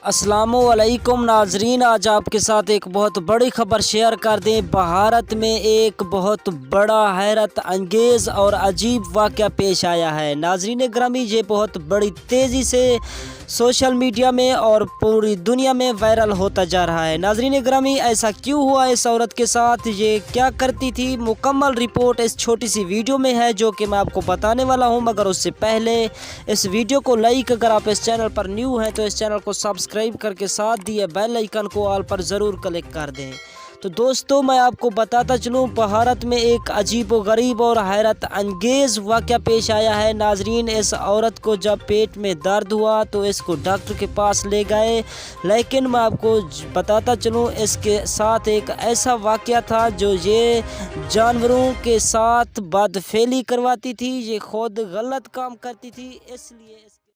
السلام علیکم ناظرین، آج آپ کے ساتھ ایک بہت بڑی خبر شیئر کر دیں۔ بھارت میں ایک بہت بڑا حیرت انگیز اور عجیب واقعہ پیش آیا ہے۔ ناظرین گرامی، یہ بہت بڑی تیزی سے سوشل میڈیا میں اور پوری دنیا میں وائرل ہوتا جا رہا ہے۔ ناظرین گرامی، ایسا کیوں ہوا اس عورت کے ساتھ؟ یہ کیا کرتی تھی؟ مکمل رپورٹ اس چھوٹی سی ویڈیو میں ہے جو کہ میں آپ کو بتانے والا ہوں، مگر اس سے پہلے اس ویڈیو کو لائک، اگر آپ اس چینل پر نیو ہیں تو اس چینل کو سبسکرائب کر کے ساتھ دیے بیل آئیکن کو آل پر ضرور کلک کر دیں۔ تو دوستو، میں آپ کو بتاتا چلوں، بھارت میں ایک عجیب و غریب اور حیرت انگیز واقعہ پیش آیا ہے۔ ناظرین، اس عورت کو جب پیٹ میں درد ہوا تو اس کو ڈاکٹر کے پاس لے گئے، لیکن میں آپ کو بتاتا چلوں اس کے ساتھ ایک ایسا واقعہ تھا جو یہ جانوروں کے ساتھ بدفعلی کرواتی تھی، یہ خود غلط کام کرتی تھی، اس لیے